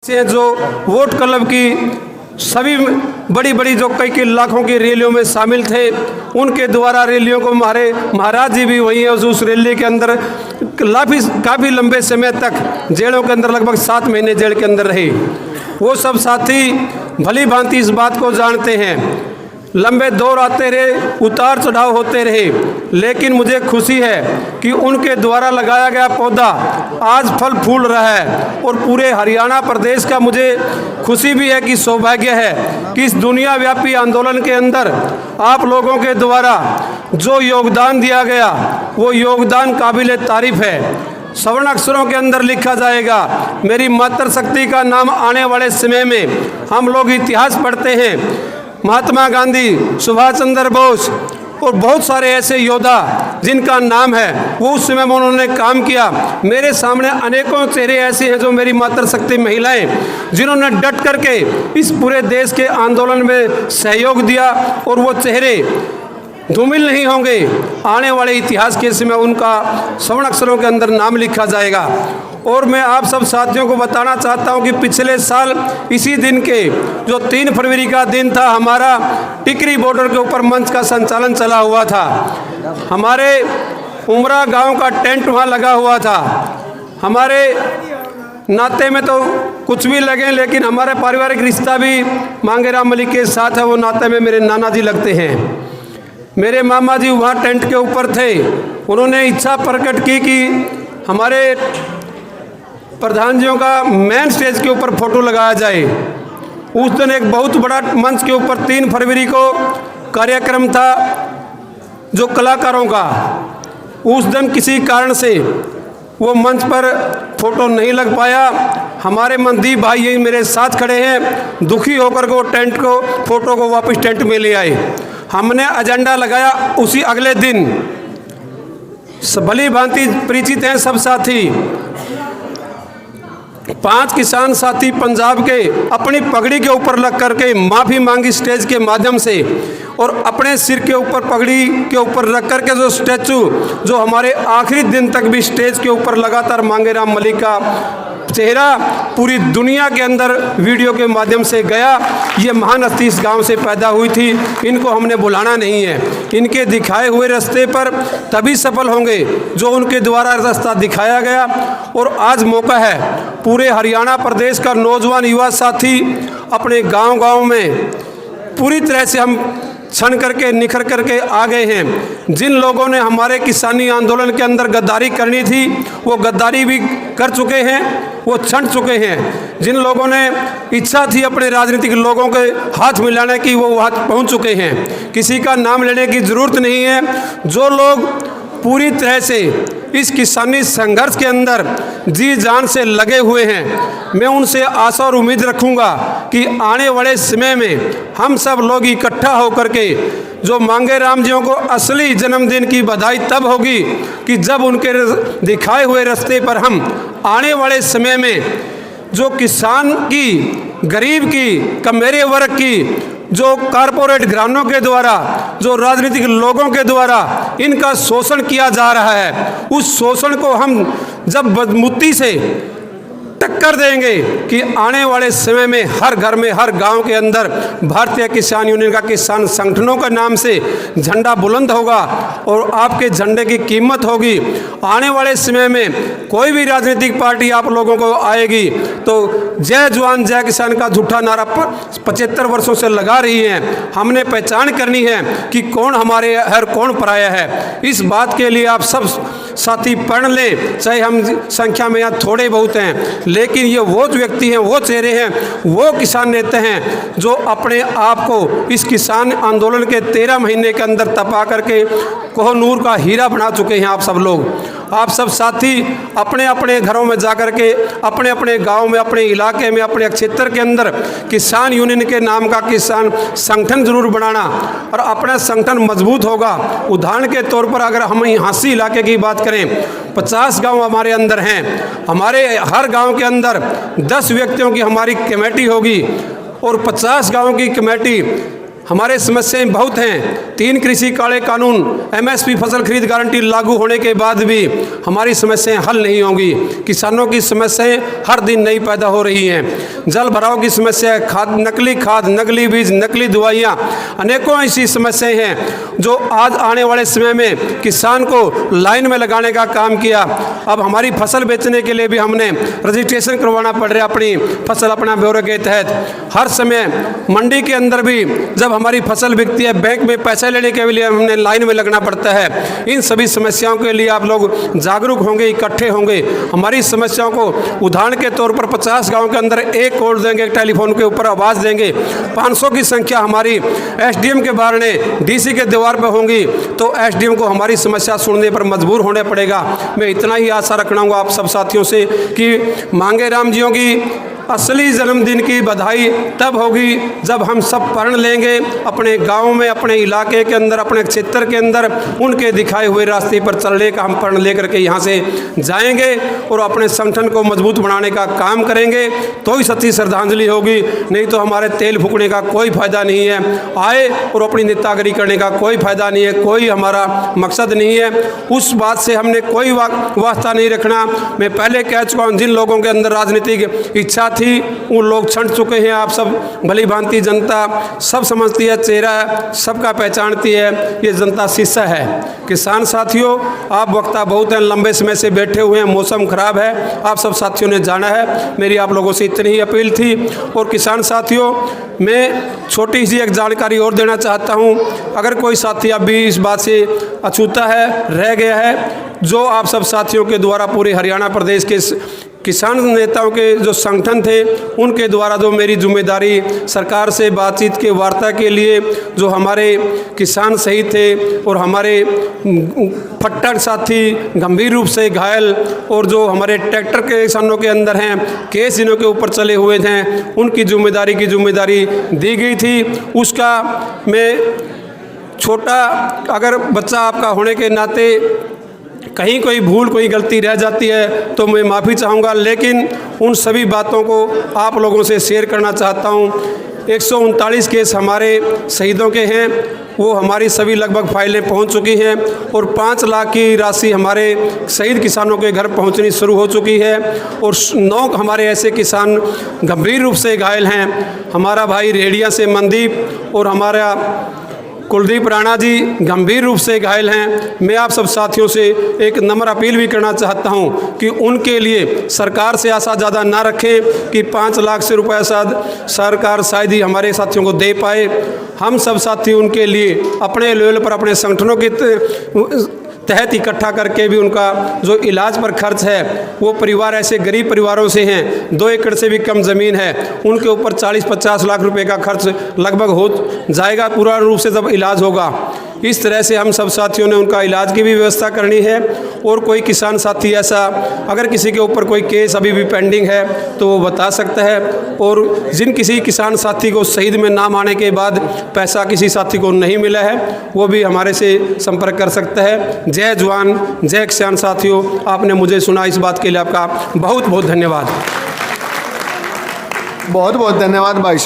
से जो boat club की सभी बड़ी बड़ी जो कई लाखों की रैलियों में शामिल थे, उनके द्वारा रैलियों को हमारे महाराज जी भी वही है। उस रैली के अंदर काफ़ी लंबे समय तक जेलों के अंदर लगभग 7 महीने जेल के अंदर रहे। वो सब साथी भली भांति इस बात को जानते हैं। लंबे दौर आते रहे, उतार चढ़ाव होते रहे, लेकिन मुझे खुशी है कि उनके द्वारा लगाया गया पौधा आज फल फूल रहा है। और पूरे हरियाणा प्रदेश का मुझे खुशी भी है कि सौभाग्य है कि इस दुनिया व्यापी आंदोलन के अंदर आप लोगों के द्वारा जो योगदान दिया गया वो योगदान काबिल तारीफ है। स्वर्ण अक्षरों के अंदर लिखा जाएगा। मेरी मातृशक्ति का नाम आने वाले समय में हम लोग इतिहास पढ़ते हैं। महात्मा गांधी, सुभाष चंद्र बोस और बहुत सारे ऐसे योद्धा जिनका नाम है, वो उस समय में उन्होंने काम किया। मेरे सामने अनेकों चेहरे ऐसे हैं जो मेरी मातृशक्ति महिलाएं, जिन्होंने डट करके इस पूरे देश के आंदोलन में सहयोग दिया, और वो चेहरे धूमिल नहीं होंगे। आने वाले इतिहास के समय उनका स्वर्ण अक्षरों के अंदर नाम लिखा जाएगा। और मैं आप सब साथियों को बताना चाहता हूं कि पिछले साल इसी दिन के जो 3 फरवरी का दिन था, हमारा टिकरी बॉर्डर के ऊपर मंच का संचालन चला हुआ था। हमारे उमरा गांव का टेंट वहां लगा हुआ था। हमारे नाते में तो कुछ भी लगे, लेकिन हमारे पारिवारिक रिश्ता भी मांगेराम मलिक के साथ है। वो नाते में मेरे नाना जी लगते हैं। मेरे मामा जी वहाँ टेंट के ऊपर थे। उन्होंने इच्छा प्रकट की कि हमारे प्रधान जियों का मेन स्टेज के ऊपर फोटो लगाया जाए। उस दिन एक बहुत बड़ा मंच के ऊपर 3 फरवरी को कार्यक्रम था जो कलाकारों का। उस दिन किसी कारण से वो मंच पर फोटो नहीं लग पाया। हमारे मनदीप भाई यही मेरे साथ खड़े हैं, दुखी होकर के वो टेंट को फोटो को वापस टेंट में ले आए। हमने एजेंडा लगाया उसी अगले दिन। भली भांति परिचित हैं सब साथी। 5 किसान साथी पंजाब के अपनी पगड़ी के ऊपर लग करके माफ़ी मांगी स्टेज के माध्यम से, और अपने सिर के ऊपर पगड़ी के ऊपर रख करके जो स्टैचू जो हमारे आखिरी दिन तक भी स्टेज के ऊपर लगातार मांगेराम मलिक का चेहरा पूरी दुनिया के अंदर वीडियो के माध्यम से गया। ये महान हस्ती इस गांव से पैदा हुई थी, इनको हमने बुलाना नहीं है। इनके दिखाए हुए रास्ते पर तभी सफल होंगे जो उनके द्वारा रास्ता दिखाया गया। और आज मौका है, पूरे हरियाणा प्रदेश का नौजवान युवा साथी अपने गांव-गांव में पूरी तरह से हम छन करके निखर करके आ गए हैं। जिन लोगों ने हमारे किसानी आंदोलन के अंदर गद्दारी करनी थी, वो गद्दारी भी कर चुके हैं, वो छंट चुके हैं। जिन लोगों ने इच्छा थी अपने राजनीतिक लोगों के हाथ मिलाने की, वो वहाँ पहुँच चुके हैं। किसी का नाम लेने की ज़रूरत नहीं है। जो लोग पूरी तरह से इस किसानी संघर्ष के अंदर जी जान से लगे हुए हैं, मैं उनसे आशा और उम्मीद रखूंगा कि आने वाले समय में हम सब लोग इकट्ठा होकर के जो मांगेराम जियों को असली जन्मदिन की बधाई तब होगी कि जब उनके दिखाए हुए रास्ते पर हम आने वाले समय में जो किसान की, गरीब की, कमेरे वर्ग की, जो कारपोरेट घरानों के द्वारा, जो राजनीतिक लोगों के द्वारा इनका शोषण किया जा रहा है, उस शोषण को हम जब मजबूती से टक्कर देंगे कि आने वाले समय में हर घर में, हर गांव के अंदर भारतीय किसान यूनियन का, किसान संगठनों का नाम से झंडा बुलंद होगा और आपके झंडे की कीमत होगी। आने वाले समय में कोई भी राजनीतिक पार्टी आप लोगों को आएगी तो जय जवान जय किसान का झूठा नारा 75 वर्षों से लगा रही है। हमने पहचान करनी है कि कौन हमारे हर कौन पराया है। इस बात के लिए आप सब साथी पढ़ लें, चाहे हम संख्या में यहाँ थोड़े बहुत हैं, लेकिन ये वो व्यक्ति हैं, वो चेहरे हैं, वो किसान नेता हैं जो अपने आप को इस किसान आंदोलन के 13 महीने के अंदर तपा करके कोहनूर का हीरा बना चुके हैं। आप सब लोग, आप सब साथी अपने अपने घरों में जाकर के, अपने अपने गांव में, अपने इलाके में, अपने क्षेत्र के अंदर किसान यूनियन के नाम का किसान संगठन जरूर बनाना, और अपना संगठन मजबूत होगा। उदाहरण के तौर पर अगर हम हाँसी इलाके की बात करें, 50 गांव हमारे अंदर हैं। हमारे हर गांव के अंदर 10 व्यक्तियों की हमारी कमेटी होगी, और 50 गाँव की कमेटी हमारे समस्याएं बहुत हैं। 3 कृषि काले कानून, MSP फसल खरीद गारंटी लागू होने के बाद भी हमारी समस्याएं हल नहीं होंगी। किसानों की समस्याएं हर दिन नई पैदा हो रही हैं। जल भराव की समस्या, खाद, नकली बीज, नकली दवाइयाँ, अनेकों ऐसी समस्याएं हैं जो आज आने वाले समय में किसान को लाइन में लगाने का काम किया। अब हमारी फसल बेचने के लिए भी हमने रजिस्ट्रेशन करवाना पड़ रहा है अपनी फसल अपना ब्यौरे के तहत। हर समय मंडी के अंदर भी जब हमारी फसल बिकती है, बैंक में पैसे लेने के लिए हमने लाइन में लगना पड़ता है। इन सभी समस्याओं के लिए आप लोग जागरूक होंगे, इकट्ठे होंगे। हमारी समस्याओं को उदाहरण के तौर पर 50 गाँव के अंदर एक कॉल देंगे, एक टेलीफोन के ऊपर आवाज़ देंगे। 500 की संख्या हमारी SDM के बारने, DC के दीवार पर होंगी तो SDM को हमारी समस्या सुनने पर मजबूर होने पड़ेगा। मैं इतना ही आशा रखना हूँ आप सब साथियों से कि मांगे राम जियों की असली जन्मदिन की बधाई तब होगी जब हम सब प्रण लेंगे अपने गांव में, अपने इलाके के अंदर, अपने क्षेत्र के अंदर उनके दिखाए हुए रास्ते पर चलने का हम प्रण लेकर के यहाँ से जाएंगे और अपने संगठन को मजबूत बनाने का काम करेंगे तो ही सच्ची श्रद्धांजलि होगी। नहीं तो हमारे तेल फूकने का कोई फ़ायदा नहीं है, आए और अपनी नेतागिरी करने का कोई फ़ायदा नहीं है, कोई हमारा मकसद नहीं है। उस बात से हमने कोई वास्ता नहीं रखना। मैं पहले कह चुका हूँ, जिन लोगों के अंदर राजनीतिक इच्छा थी वो लोग छंट चुके हैं। आप सब भली भांति जनता सब समझती है, चेहरा सबका पहचानती है, ये जनता शीशा है। किसान साथियों, आप वक्ता बहुत हैं, लंबे समय से बैठे हुए हैं, मौसम खराब है, आप सब साथियों ने जाना है। मेरी आप लोगों से इतनी ही अपील थी। और किसान साथियों, मैं छोटी सी एक जानकारी और देना चाहता हूँ। अगर कोई साथी अभी इस बात से अछूता है, रह गया है, जो आप सब साथियों के द्वारा पूरे हरियाणा प्रदेश के किसान नेताओं के जो संगठन थे उनके द्वारा जो मेरी जिम्मेदारी सरकार से बातचीत के वार्ता के लिए जो हमारे किसान शहीद थे और हमारे फट्टर साथी गंभीर रूप से घायल और जो हमारे ट्रैक्टर के किसानों के अंदर हैं केस जिनों के ऊपर चले हुए थे, उनकी जिम्मेदारी दी गई थी। उसका मैं छोटा अगर बच्चा आपका होने के नाते कहीं कोई भूल, कोई गलती रह जाती है तो मैं माफ़ी चाहूँगा, लेकिन उन सभी बातों को आप लोगों से शेयर करना चाहता हूँ। 139 केस हमारे शहीदों के हैं, वो हमारी सभी लगभग फाइलें पहुंच चुकी हैं और 5 लाख की राशि हमारे शहीद किसानों के घर पहुंचनी शुरू हो चुकी है। और 9 हमारे ऐसे किसान गंभीर रूप से घायल हैं। हमारा भाई रेडिया से मनदीप और हमारा कुलदीप राणा जी गंभीर रूप से घायल हैं। मैं आप सब साथियों से एक नम्र अपील भी करना चाहता हूं कि उनके लिए सरकार से आशा ज़्यादा ना रखें कि 5 लाख से रुपये सरकार शायद ही हमारे साथियों को दे पाए। हम सब साथी उनके लिए अपने लेवल पर अपने संगठनों के तहत इकट्ठा करके भी उनका जो इलाज पर खर्च है, वो परिवार ऐसे गरीब परिवारों से हैं, 2 एकड़ से भी कम ज़मीन है, उनके ऊपर 40-50 लाख रुपए का खर्च लगभग हो जाएगा पूर्ण रूप से जब इलाज होगा। इस तरह से हम सब साथियों ने उनका इलाज की भी व्यवस्था करनी है। और कोई किसान साथी ऐसा अगर किसी के ऊपर कोई केस अभी भी पेंडिंग है तो वो बता सकता है। और जिन किसी किसान साथी को शहीद में नाम आने के बाद पैसा किसी साथी को नहीं मिला है, वो भी हमारे से संपर्क कर सकता है। जय जवान जय किसान साथियों, आपने मुझे सुना, इस बात के लिए आपका बहुत बहुत धन्यवाद। बहुत बहुत धन्यवाद भाई साहब।